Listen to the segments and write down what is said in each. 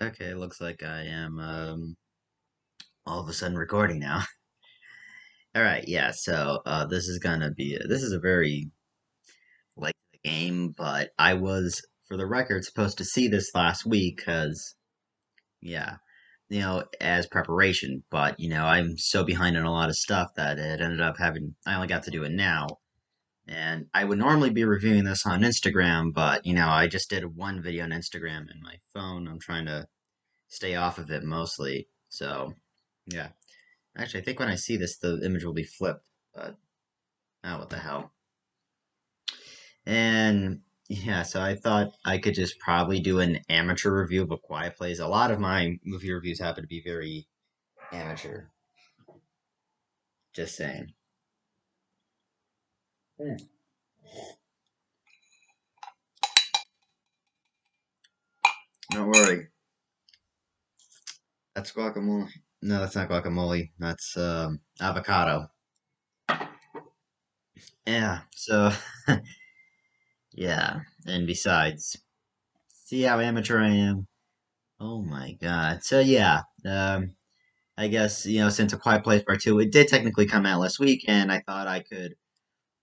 Okay, looks like I am all of a sudden recording now. All right, yeah. So this is gonna be this is a very late in the game, but I was, for the record, supposed to see this last week because yeah, as preparation. But I'm so behind on a lot of stuff that it ended up having I only got to do it now. And I would normally be reviewing this on Instagram, but I just did one video on Instagram and my phone. I'm trying to stay off of it mostly. So yeah. Actually, I think when I see this, the image will be flipped. But oh, what the hell? And yeah, so I thought I could just probably do an amateur review of A Quiet Place. A lot of my movie reviews happen to be very amateur. Just saying. Hmm. Don't worry, that's guacamole. No, that's not guacamole. That's avocado. Yeah. So yeah, and besides, see how amateur I am. Oh my god. So yeah. I guess, since A Quiet Place Part 2, it did technically come out last week, and I thought I could,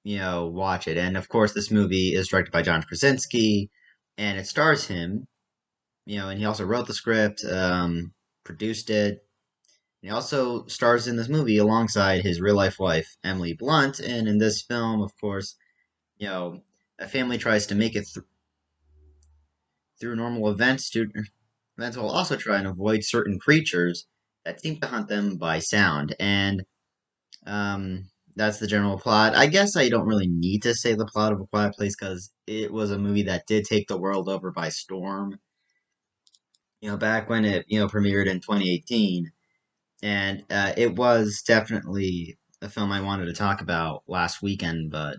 watch it. And of course, this movie is directed by John Krasinski, and it stars him, and he also wrote the script, produced it. He also stars in this movie alongside his real life wife, Emily Blunt. And in this film, of course, you know, a family tries to make it through normal events while also trying to avoid certain creatures that seem to hunt them by sound. And that's the general plot. I guess I don't really need to say the plot of A Quiet Place because it was a movie that did take the world over by storm. Back when it premiered in 2018, and it was definitely a film I wanted to talk about last week, but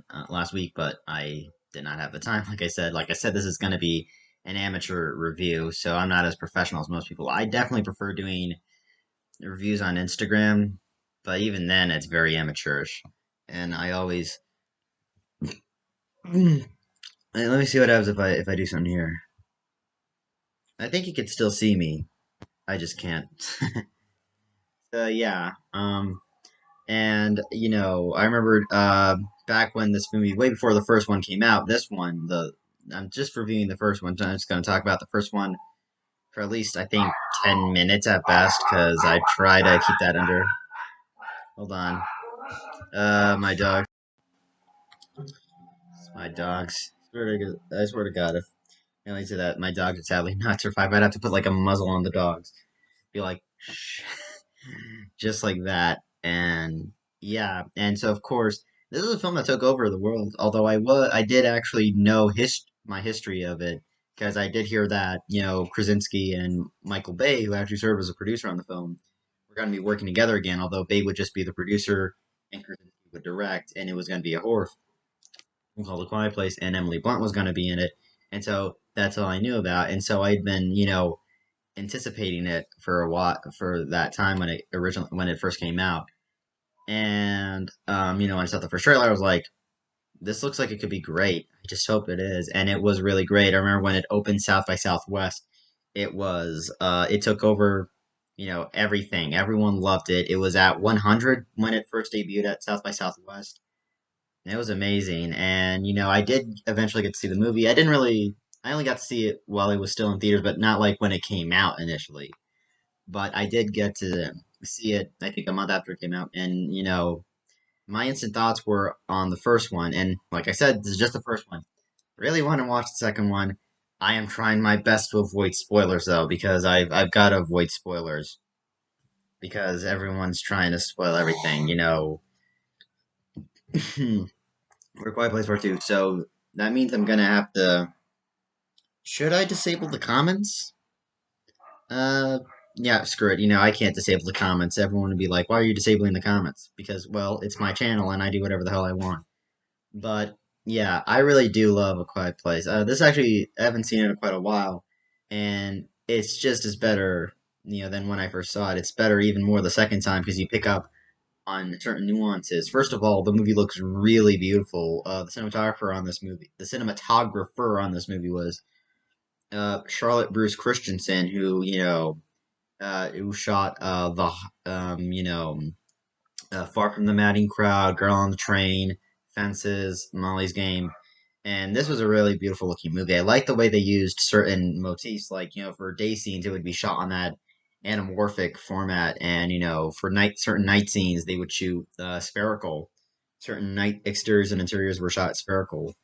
I did not have the time. Like I said, this is going to be an amateur review, so I'm not as professional as most people. I definitely prefer doing reviews on Instagram, but even then, it's very amateurish. And I always let me see what happens if I do something here. I think you could still see me. I just can't. Yeah. And I remember back when this movie, way before the first one came out. This one, the I'm just reviewing the first one. So I'm just going to talk about the first one for at least I think 10 minutes at best, because I try to keep that under. Hold on. My dog. My dogs. I swear to God, if only to that, my dogs would sadly not survive. I'd have to put like a muzzle on the dogs. Be like, shh, just like that. And yeah, and so of course, this is a film that took over the world. Although I did actually know my history of it because I did hear that Krasinski and Michael Bay, who actually served as a producer on the film, were going to be working together again. Although Bay would just be the producer and Krasinski would direct, and it was going to be a horror called A Quiet Place, and Emily Blunt was going to be in it. And so that's all I knew about. And so I'd been, anticipating it for a while, for that time when it first came out. And when I saw the first trailer, I was like, this looks like it could be great. I just hope it is. And it was really great. I remember when it opened South by Southwest, it took over, everything. Everyone loved it. It was at 100 when it first debuted at South by Southwest. It was amazing. And, I did eventually get to see the movie. I only got to see it while it was still in theaters, but not like when it came out initially. But I did get to see it, I think, a month after it came out. And, my instant thoughts were on the first one. And like I said, this is just the first one. Really want to watch the second one. I am trying my best to avoid spoilers, though, because I've got to avoid spoilers. Because everyone's trying to spoil everything, We're Quiet Place Part 2. So that means I'm gonna have to. Should I disable the comments? Uh, yeah, screw it. I can't disable the comments. Everyone would be like, why are you disabling the comments? Because, well, it's my channel and I do whatever the hell I want. But, yeah, I really do love A Quiet Place. This actually, I haven't seen it in quite a while. And it's just as better, than when I first saw it. It's better even more the second time because you pick up on certain nuances. First of all, the movie looks really beautiful. The cinematographer on this movie was Charlotte Bruce Christensen, who shot Far from the Madding Crowd, Girl on the Train, Fences, Molly's Game. And this was a really beautiful looking movie. I like the way they used certain motifs, like, for day scenes, it would be shot on that anamorphic format. And, for certain night scenes, they would shoot spherical. Certain night exteriors and interiors were shot spherical,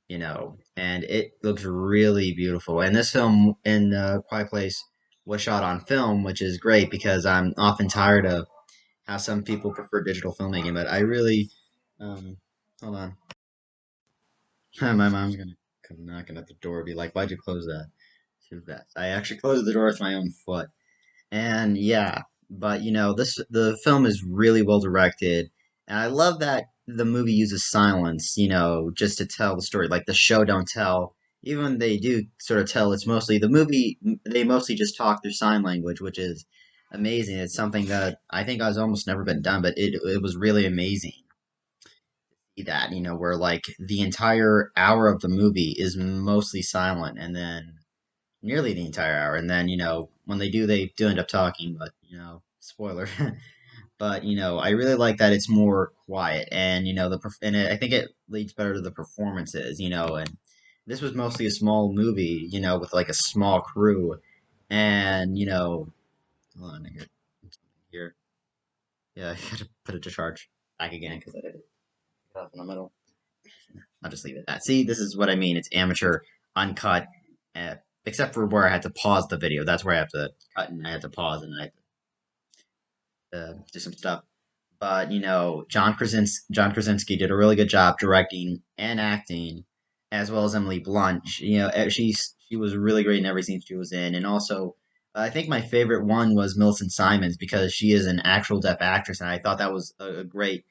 and it looks really beautiful. And this film in Quiet Place was shot on film, which is great because I'm often tired of how some people prefer digital filmmaking, but I really, um, hold on. My mom's gonna come knocking at the door, be like, "Why'd you close that?" She's that. I actually closed the door with my own foot, and yeah, but the film is really well directed, and I love that the movie uses silence, just to tell the story. Like the show don't tell, even when they do sort of tell, it's mostly the movie. They mostly just talk through sign language, which is amazing. It's something that I think has almost never been done, but it was really amazing that, where like the entire hour of the movie is mostly silent, and then nearly the entire hour, and then when they do end up talking, but spoiler. But I really like that it's more quiet, and I think it leads better to the performances, and this was mostly a small movie, with like a small crew, and hold on, I got here, yeah, I gotta put it to charge back again because I did it off in the middle. I'll just leave it at that. See, this is what I mean. It's amateur, uncut, except for where I had to pause the video. That's where I have to cut and I had to pause and I had to do some stuff. But John Krasinski did a really good job directing and acting, as well as Emily Blunt. She was really great in every scene she was in, and also I think my favorite one was Millicent Simmonds because she is an actual deaf actress, and I thought that was a great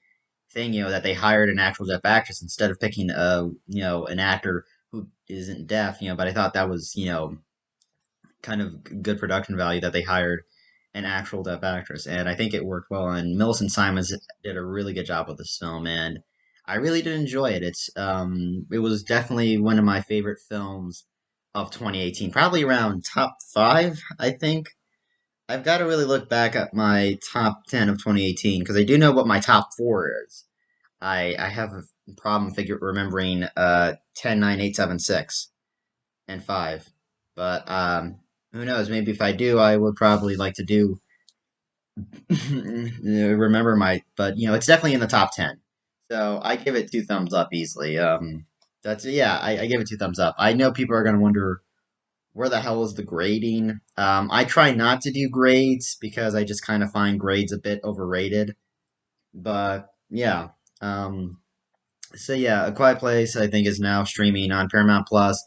thing, that they hired an actual deaf actress instead of picking an actor who isn't deaf, but I thought that was, kind of good production value that they hired an actual deaf actress, and I think it worked well. And Millicent Simmonds did a really good job with this film, and I really did enjoy it. It was definitely one of my favorite films of 2018, probably around top five, I think. I've got to really look back at my top 10 of 2018 because I do know what my top four is. I have a problem remembering 10, 9, 8, 7, 6, and 5. But who knows? Maybe if I do, I would probably like to do remember but it's definitely in the top 10. So I give it two thumbs up easily. I give it two thumbs up. I know people are going to wonder where the hell is the grading. I try not to do grades because I just kind of find grades a bit overrated. But yeah. So yeah, A Quiet Place I think is now streaming on Paramount Plus,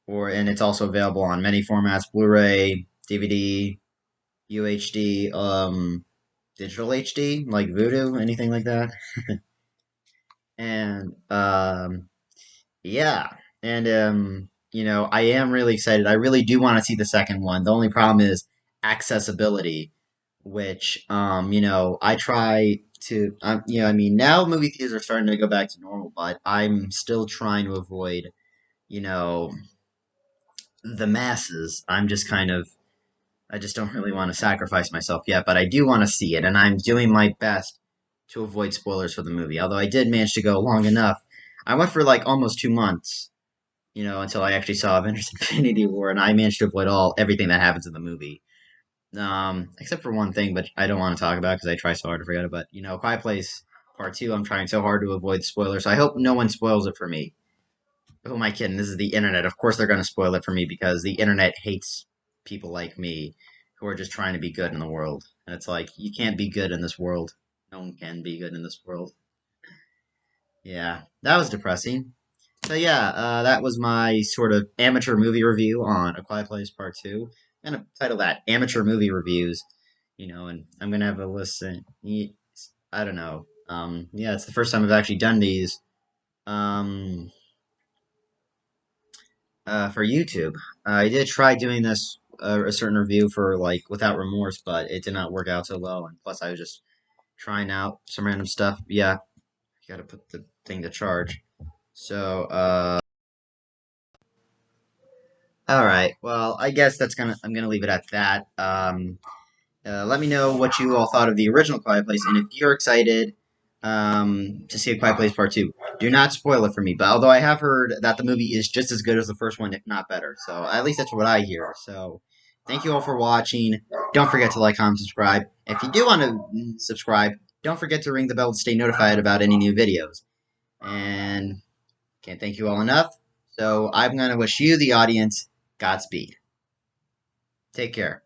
and it's also available on many formats: Blu-ray, DVD, UHD, digital HD like Vudu, anything like that. And yeah, and I am really excited. I really do want to see the second one. The only problem is accessibility, which I try to I mean now movie theaters are starting to go back to normal, but I'm still trying to avoid you know the masses. I just don't really want to sacrifice myself yet, but I do want to see it, and I'm doing my best to avoid spoilers for the movie. Although I did manage to go long enough. I went for like almost 2 months, until I actually saw Avengers Infinity War, and I managed to avoid everything that happens in the movie. Except for one thing, but I don't want to talk about because I try so hard to forget it. But Quiet Place Part Two, I'm trying so hard to avoid spoilers, so I hope no one spoils it for me. Who am I kidding? This is the internet. Of course they're going to spoil it for me because the internet hates people like me who are just trying to be good in the world. And it's like, you can't be good in this world. No one can be good in this world. Yeah, that was depressing. So yeah, that was my sort of amateur movie review on A Quiet Place Part 2. I'm going to title that Amateur Movie Reviews, and I'm going to have a listen. I don't know. Yeah, it's the first time I've actually done these. Um, for YouTube. I did try doing this a certain review for like Without Remorse, but it did not work out so well. And plus, I was just trying out some random stuff. Yeah, you got to put the thing to charge. So All right. Well, I guess I'm gonna leave it at that. Let me know what you all thought of the original Quiet Place, and if you're excited to see A Quiet Place Part 2. Do not spoil it for me, but although I have heard that the movie is just as good as the first one, if not better. So at least that's what I hear. So thank you all for watching. Don't forget to like, comment, subscribe. If you do want to subscribe, don't forget to ring the bell to stay notified about any new videos. And can't thank you all enough. So I'm going to wish you, the audience, Godspeed. Take care.